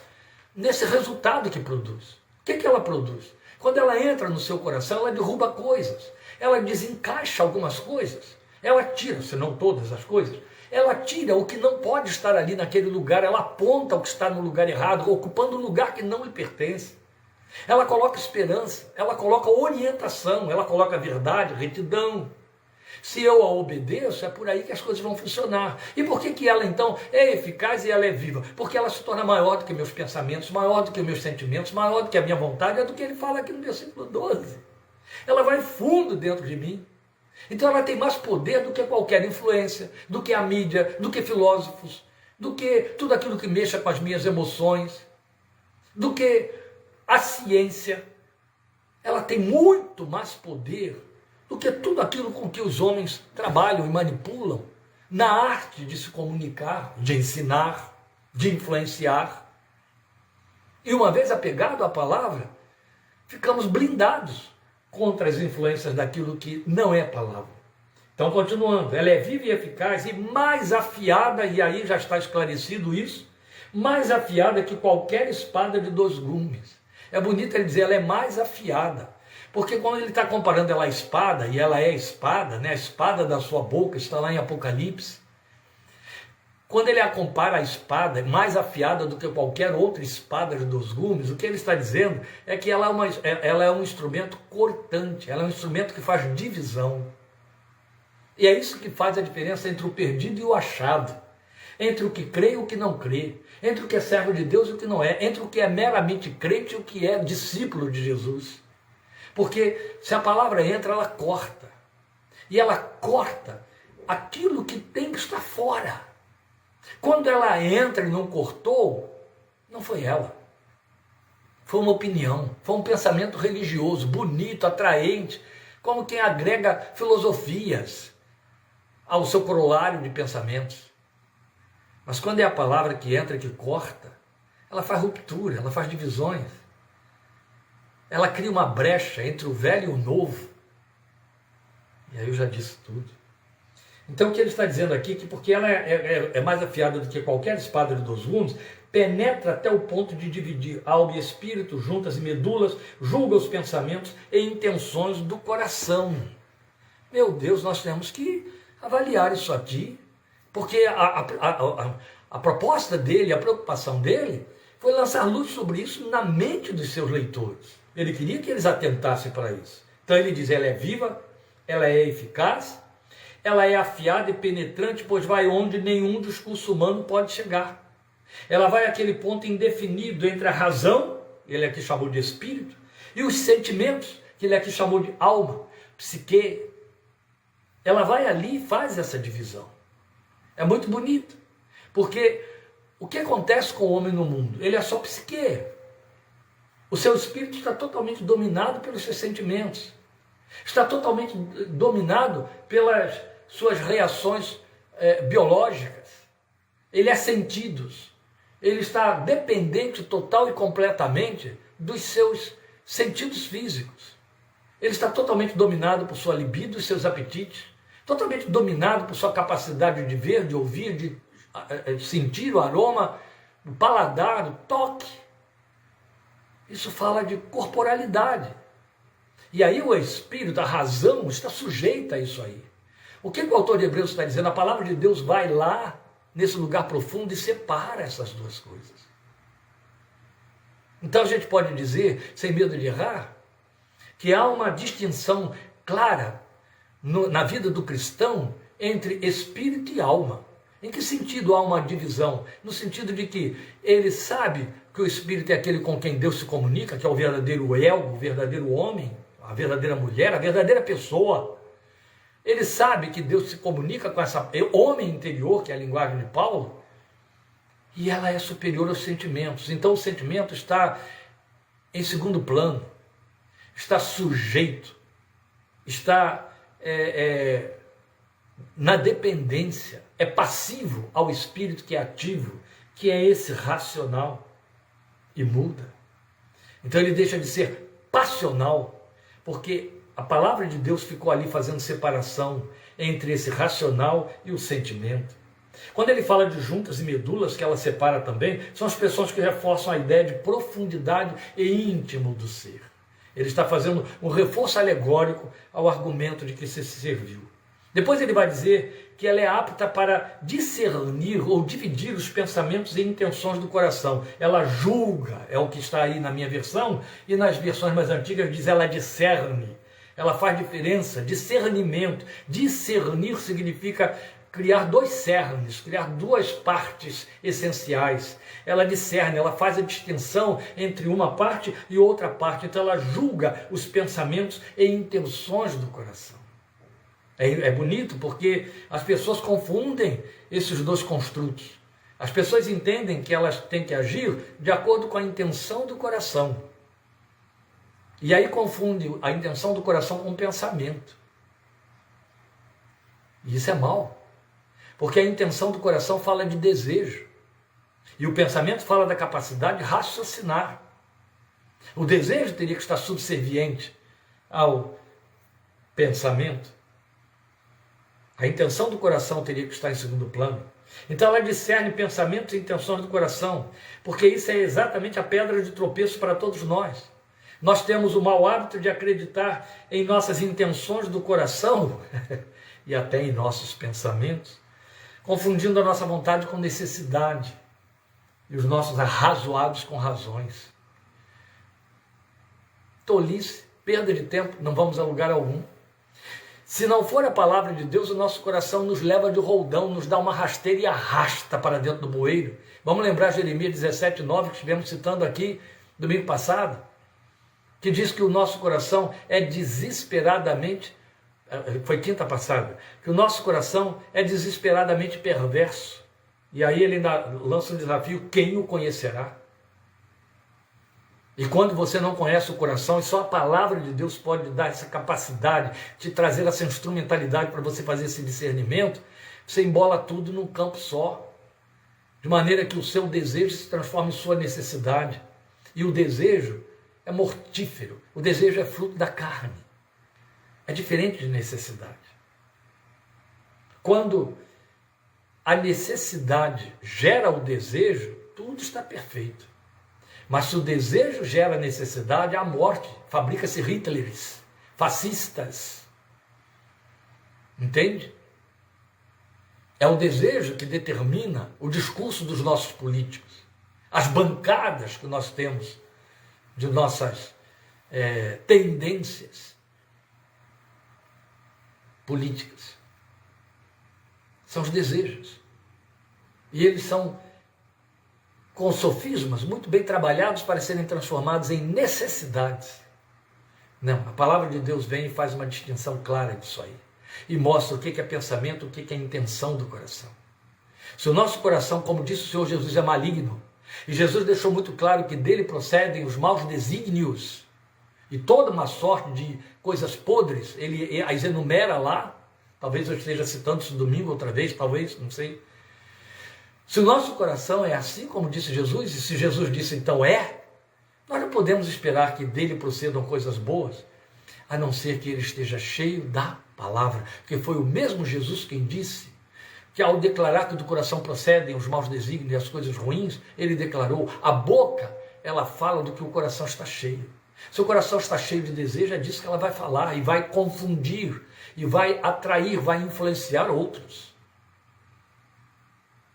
nesse resultado que produz. O que ela produz? Quando ela entra no seu coração, ela derruba coisas, ela desencaixa algumas coisas, ela tira, se não todas as coisas, ela tira o que não pode estar ali naquele lugar, ela aponta o que está no lugar errado, ocupando um lugar que não lhe pertence. Ela coloca esperança, ela coloca orientação, ela coloca verdade, retidão. Se eu a obedeço, é por aí que as coisas vão funcionar. E por que ela então é eficaz e ela é viva? Porque ela se torna maior do que meus pensamentos, maior do que meus sentimentos, maior do que a minha vontade, é do que ele fala aqui no versículo 12. Ela vai fundo dentro de mim. Então ela tem mais poder do que qualquer influência, do que a mídia, do que filósofos, do que tudo aquilo que mexa com as minhas emoções, do que a ciência. Ela tem muito mais poder do que tudo aquilo com que os homens trabalham e manipulam na arte de se comunicar, de ensinar, de influenciar. E uma vez apegado à palavra, ficamos blindados contra as influências daquilo que não é palavra. Então, continuando, ela é viva e eficaz e mais afiada, e aí já está esclarecido isso, mais afiada que qualquer espada de 2 gumes. É bonito ele dizer, ela é mais afiada. Porque quando ele está comparando ela à espada, e ela é espada, né? A espada da sua boca está lá em Apocalipse. Quando ele a compara à espada, mais afiada do que qualquer outra espada de 2 gumes, o que ele está dizendo é que ela é um instrumento cortante, ela é um instrumento que faz divisão. E é isso que faz a diferença entre o perdido e o achado, entre o que crê e o que não crê, entre o que é servo de Deus e o que não é, entre o que é meramente crente e o que é discípulo de Jesus. Porque se a palavra entra, ela corta. E ela corta aquilo que tem que estar fora. Quando ela entra e não cortou, não foi ela. Foi uma opinião, foi um pensamento religioso, bonito, atraente, como quem agrega filosofias ao seu corolário de pensamentos. Mas quando é a palavra que entra e que corta, ela faz ruptura, ela faz divisões. Ela cria uma brecha entre o velho e o novo. E aí eu já disse tudo. Então o que ele está dizendo aqui é que porque ela é mais afiada do que qualquer espada de 2 gumes, penetra até o ponto de dividir alma e espírito, juntas e medulas, julga os pensamentos e intenções do coração. Meu Deus, nós temos que avaliar isso aqui, porque a proposta dele, a preocupação dele, foi lançar luz sobre isso na mente dos seus leitores. Ele queria que eles atentassem para isso. Então ele diz, ela é viva, ela é eficaz, ela é afiada e penetrante, pois vai onde nenhum discurso humano pode chegar. Ela vai àquele ponto indefinido entre a razão, ele aqui chamou de espírito, e os sentimentos, que ele aqui chamou de alma, psique. Ela vai ali e faz essa divisão. É muito bonito, porque o que acontece com o homem no mundo? Ele é só psique. O seu espírito está totalmente dominado pelos seus sentimentos. Está totalmente dominado pelas suas reações biológicas. Ele é sentidos. Ele está dependente total e completamente dos seus sentidos físicos. Ele está totalmente dominado por sua libido e seus apetites. Totalmente dominado por sua capacidade de ver, de ouvir, de sentir o aroma, o paladar, o toque. Isso fala de corporalidade. E aí o espírito, a razão, está sujeita a isso aí. O que o autor de Hebreus está dizendo? A palavra de Deus vai lá, nesse lugar profundo, e separa essas duas coisas. Então a gente pode dizer, sem medo de errar, que há uma distinção clara na vida do cristão entre espírito e alma. Em que sentido há uma divisão? No sentido de que ele sabe que o espírito é aquele com quem Deus se comunica, que é o verdadeiro eu, o verdadeiro homem, a verdadeira mulher, a verdadeira pessoa. Ele sabe que Deus se comunica com essa homem interior, que é a linguagem de Paulo, e ela é superior aos sentimentos. Então o sentimento está em segundo plano, está sujeito, está na dependência, é passivo ao espírito que é ativo, que é esse racional, e muda. Então ele deixa de ser passional, porque a palavra de Deus ficou ali fazendo separação entre esse racional e o sentimento. Quando ele fala de juntas e medulas, que ela separa também, são expressões que reforçam a ideia de profundidade e íntimo do ser. Ele está fazendo um reforço alegórico ao argumento de que se serviu. Depois ele vai dizer que ela é apta para discernir ou dividir os pensamentos e intenções do coração. Ela julga, é o que está aí na minha versão, e nas versões mais antigas diz ela discerne. Ela faz diferença, discernimento. Discernir significa criar dois cernes, criar duas partes essenciais. Ela discerne, ela faz a distinção entre uma parte e outra parte. Então ela julga os pensamentos e intenções do coração. É bonito porque as pessoas confundem esses dois construtos. As pessoas entendem que elas têm que agir de acordo com a intenção do coração. E aí confunde a intenção do coração com o pensamento. E isso é mal. Porque a intenção do coração fala de desejo. E o pensamento fala da capacidade de raciocinar. O desejo teria que estar subserviente ao pensamento. A intenção do coração teria que estar em segundo plano. Então ela discerne pensamentos e intenções do coração, porque isso é exatamente a pedra de tropeço para todos nós. Nós temos o mau hábito de acreditar em nossas intenções do coração e até em nossos pensamentos, confundindo a nossa vontade com necessidade e os nossos arrazoados com razões. Tolice, perda de tempo, não vamos a lugar algum. Se não for a palavra de Deus, o nosso coração nos leva de roldão, nos dá uma rasteira e arrasta para dentro do bueiro. Vamos lembrar Jeremias 17:9, que estivemos citando aqui domingo passado, que diz que o nosso coração é desesperadamente, foi quinta passada, que o nosso coração é desesperadamente perverso. E aí ele lança um desafio: quem o conhecerá? E quando você não conhece o coração, e só a palavra de Deus pode dar essa capacidade, te trazer essa instrumentalidade para você fazer esse discernimento, você embola tudo num campo só, de maneira que o seu desejo se transforma em sua necessidade. E o desejo é mortífero, o desejo é fruto da carne, é diferente de necessidade. Quando a necessidade gera o desejo, tudo está perfeito. Mas se o desejo gera necessidade, há morte. Fabrica-se Hitlers, fascistas. Entende? É o desejo que determina o discurso dos nossos políticos. As bancadas que nós temos de nossas tendências políticas. São os desejos. E eles são com sofismas muito bem trabalhados para serem transformados em necessidades. Não, a palavra de Deus vem e faz uma distinção clara disso aí. E mostra o que é pensamento, o que é intenção do coração. Se o nosso coração, como disse o Senhor Jesus, é maligno, e Jesus deixou muito claro que dele procedem os maus desígnios, e toda uma sorte de coisas podres, ele as enumera lá, talvez eu esteja citando isso domingo outra vez, talvez, não sei. Se o nosso coração é assim como disse Jesus, e se Jesus disse então nós não podemos esperar que dele procedam coisas boas, a não ser que ele esteja cheio da palavra, porque foi o mesmo Jesus quem disse que ao declarar que do coração procedem os maus desígnios e as coisas ruins, ele declarou: a boca, ela fala do que o coração está cheio. Se o coração está cheio de desejo, é disso que ela vai falar, e vai confundir, e vai atrair, vai influenciar outros.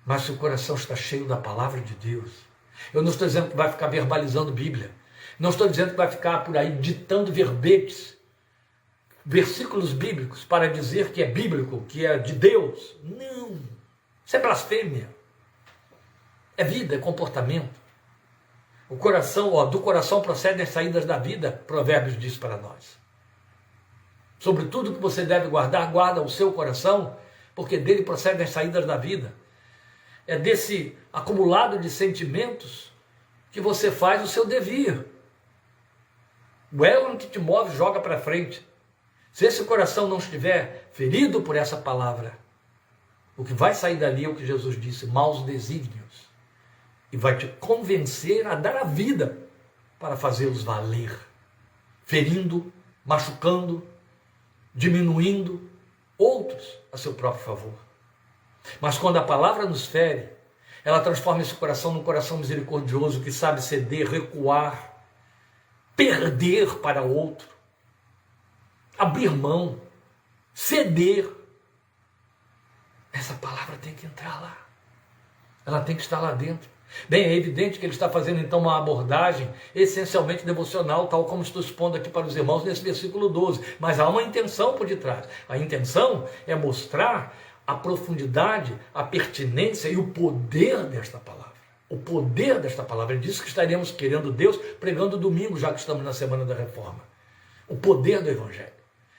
Mas se o coração está cheio da palavra de Deus, Eu não estou dizendo que vai ficar verbalizando Bíblia. Não estou dizendo que vai ficar por aí ditando verbetes, versículos bíblicos para dizer que é bíblico, que é de Deus. Não. Isso é blasfêmia. É vida, é comportamento. O coração, do coração procedem as saídas da vida, Provérbios diz para nós. Sobre tudo que você deve guardar, guarda o seu coração, porque dele procedem as saídas da vida. É desse acumulado de sentimentos que você faz o seu devir. O elo que te move joga para frente. Se esse coração não estiver ferido por essa palavra, o que vai sair dali é o que Jesus disse, maus desígnios. E vai te convencer a dar a vida para fazê-los valer. Ferindo, machucando, diminuindo outros a seu próprio favor. Mas quando a palavra nos fere, ela transforma esse coração num coração misericordioso que sabe ceder, recuar, perder para outro, abrir mão, ceder. Essa palavra tem que entrar lá. Ela tem que estar lá dentro. Bem, é evidente que ele está fazendo então uma abordagem essencialmente devocional, tal como estou expondo aqui para os irmãos nesse versículo 12. Mas há uma intenção por detrás. A intenção é mostrar a profundidade, a pertinência e o poder desta palavra. O poder desta palavra. É disso que estaremos querendo Deus pregando domingo, já que estamos na Semana da Reforma. O poder do Evangelho.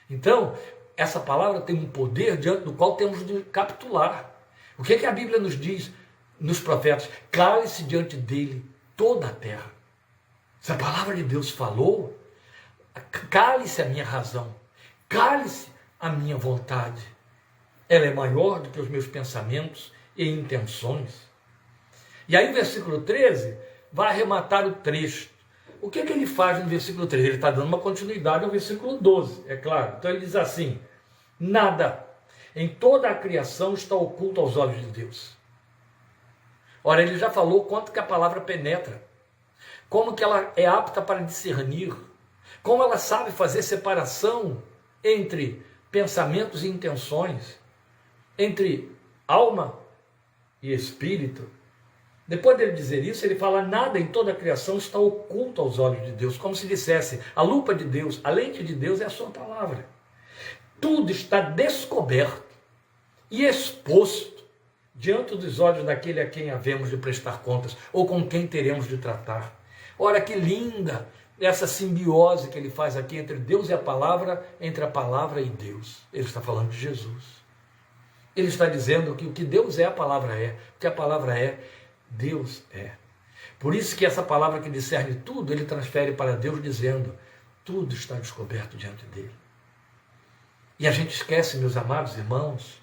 Então, essa palavra tem um poder diante do qual temos de capitular. O que é que a Bíblia nos diz nos profetas? Cale-se diante dele toda a terra. Se a palavra de Deus falou, cale-se a minha razão, cale-se a minha vontade. Ela é maior do que os meus pensamentos e intenções. E aí o versículo 13 vai arrematar o trecho. O que é que ele faz no versículo 13? Ele está dando uma continuidade ao versículo 12, é claro. Então ele diz assim: nada em toda a criação está oculto aos olhos de Deus. Ora, ele já falou quanto que a palavra penetra, como que ela é apta para discernir, como ela sabe fazer separação entre pensamentos e intenções, entre alma e espírito. Depois dele dizer isso, ele fala: nada em toda a criação está oculto aos olhos de Deus, como se dissesse, a lupa de Deus, a lente de Deus é a sua palavra. Tudo está descoberto e exposto diante dos olhos daquele a quem havemos de prestar contas, ou com quem teremos de tratar. Ora, que linda essa simbiose que ele faz aqui entre Deus e a palavra, entre a palavra e Deus. Ele está falando de Jesus. Ele está dizendo que o que Deus é, a palavra é. O que a palavra é, Deus é. Por isso que essa palavra que discerne tudo, ele transfere para Deus dizendo, tudo está descoberto diante dele. E a gente esquece, meus amados irmãos,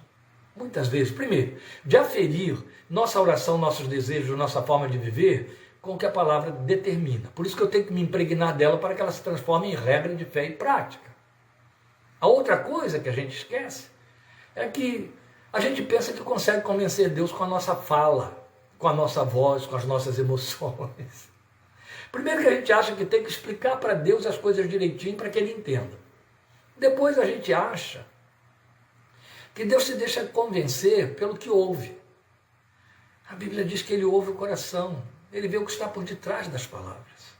muitas vezes, primeiro, de aferir nossa oração, nossos desejos, nossa forma de viver com o que a palavra determina. Por isso que eu tenho que me impregnar dela para que ela se transforme em regra de fé e prática. A outra coisa que a gente esquece é que a gente pensa que consegue convencer Deus com a nossa fala, com a nossa voz, com as nossas emoções. Primeiro que a gente acha que tem que explicar para Deus as coisas direitinho para que Ele entenda. Depois a gente acha que Deus se deixa convencer pelo que ouve. A Bíblia diz que Ele ouve o coração, Ele vê o que está por detrás das palavras.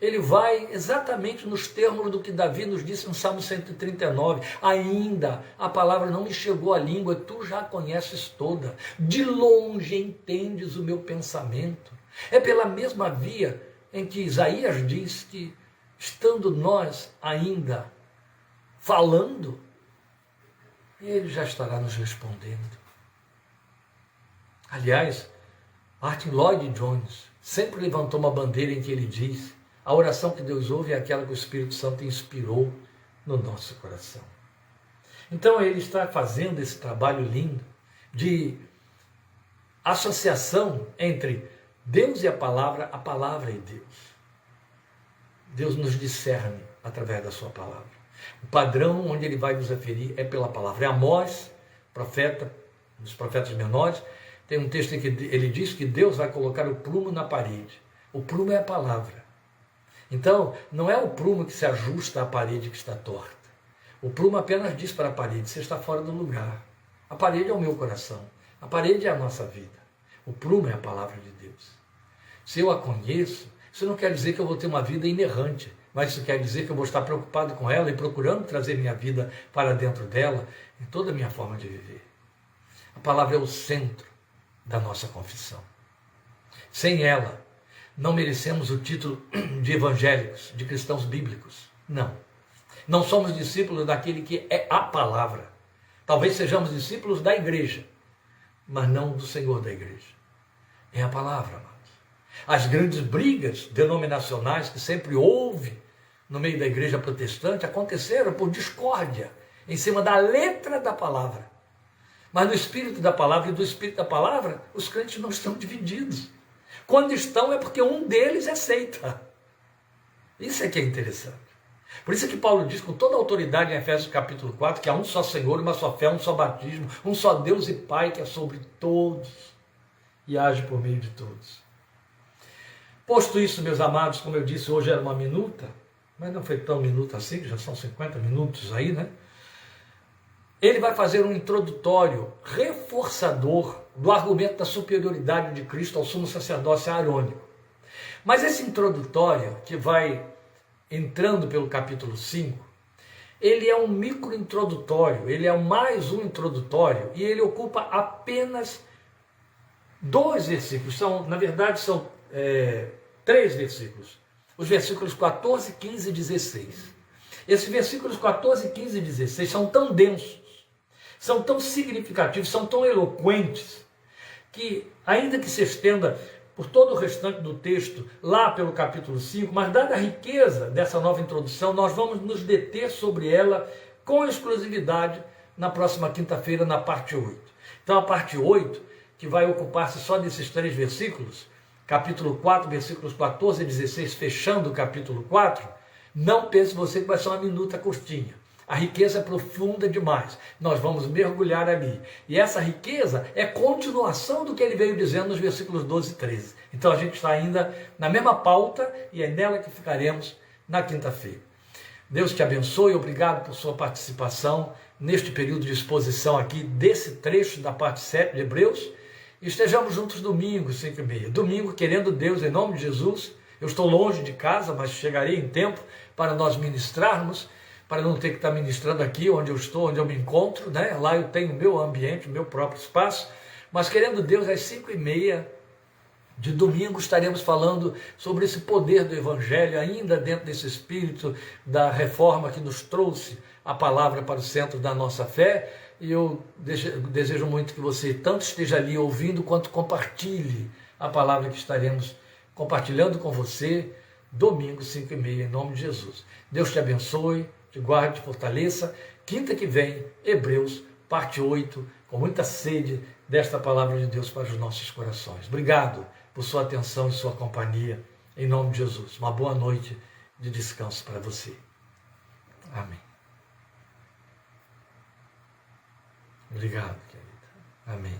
Ele vai exatamente nos termos do que Davi nos disse no Salmo 139. Ainda a palavra não me chegou à língua, tu já a conheces toda. De longe entendes o meu pensamento. É pela mesma via em que Isaías diz que, estando nós ainda falando, Ele já estará nos respondendo. Aliás, Martin Lloyd Jones sempre levantou uma bandeira em que ele diz: a oração que Deus ouve é aquela que o Espírito Santo inspirou no nosso coração. Então ele está fazendo esse trabalho lindo de associação entre Deus e a palavra e Deus. Deus nos discerne através da sua palavra. O padrão onde ele vai nos referir é pela palavra. Amós, profeta, dos profetas menores, tem um texto em que ele diz que Deus vai colocar o prumo na parede. O prumo é a palavra. Então, não é o prumo que se ajusta à parede que está torta. O prumo apenas diz para a parede, você está fora do lugar. A parede é o meu coração. A parede é a nossa vida. O prumo é a palavra de Deus. Se eu a conheço, isso não quer dizer que eu vou ter uma vida inerrante, mas isso quer dizer que eu vou estar preocupado com ela e procurando trazer minha vida para dentro dela em toda a minha forma de viver. A palavra é o centro da nossa confissão. Sem ela, não merecemos o título de evangélicos, de cristãos bíblicos. Não. Não somos discípulos daquele que é a palavra. Talvez sejamos discípulos da igreja, mas não do Senhor da igreja. É a palavra, amados. As grandes brigas denominacionais que sempre houve no meio da igreja protestante aconteceram por discórdia, em cima da letra da palavra. Mas no espírito da palavra e do espírito da palavra, os crentes não estão divididos. Quando estão, é porque um deles aceita. Isso é que é interessante. Por isso é que Paulo diz com toda a autoridade em Efésios capítulo 4, que há um só Senhor, uma só fé, um só batismo, um só Deus e Pai que é sobre todos e age por meio de todos. Posto isso, meus amados, como eu disse, hoje era uma minuta, mas não foi tão minuta assim, já são 50 minutos aí, né? Ele vai fazer um introdutório reforçador do argumento da superioridade de Cristo ao sumo sacerdócio arônico. Mas esse introdutório, que vai entrando pelo capítulo 5, ele é um micro-introdutório, ele é mais um introdutório, e ele ocupa apenas 2 versículos, na verdade são 3 versículos, os versículos 14, 15 e 16. Esses versículos 14, 15 e 16 são tão densos, são tão significativos, são tão eloquentes, que ainda que se estenda por todo o restante do texto, lá pelo capítulo 5, mas dada a riqueza dessa nova introdução, nós vamos nos deter sobre ela com exclusividade na próxima quinta-feira, na parte 8. Então a parte 8, que vai ocupar-se só desses 3 versículos, capítulo 4, versículos 14 e 16, fechando o capítulo 4, não pense você que vai ser uma minuta curtinha. A riqueza é profunda demais. Nós vamos mergulhar ali. E essa riqueza é continuação do que ele veio dizendo nos versículos 12 e 13. Então a gente está ainda na mesma pauta e é nela que ficaremos na quinta-feira. Deus te abençoe, obrigado por sua participação neste período de exposição aqui desse trecho da parte 7 de Hebreus. E estejamos juntos domingo, 5h30. Domingo, querendo Deus, em nome de Jesus. Eu estou longe de casa, mas chegarei em tempo para nós ministrarmos, para não ter que estar ministrando aqui onde eu estou, onde eu me encontro, né? Lá eu tenho o meu ambiente, o meu próprio espaço, mas querendo Deus, às 5h30 de domingo estaremos falando sobre esse poder do Evangelho, ainda dentro desse espírito da reforma que nos trouxe a palavra para o centro da nossa fé, e eu desejo muito que você tanto esteja ali ouvindo, quanto compartilhe a palavra que estaremos compartilhando com você, domingo, 5h30, em nome de Jesus. Deus te abençoe, te guarde, te fortaleça. Quinta que vem, Hebreus, parte 8, com muita sede desta palavra de Deus para os nossos corações. Obrigado por sua atenção e sua companhia, em nome de Jesus. Uma boa noite de descanso para você. Amém. Obrigado, querida. Amém.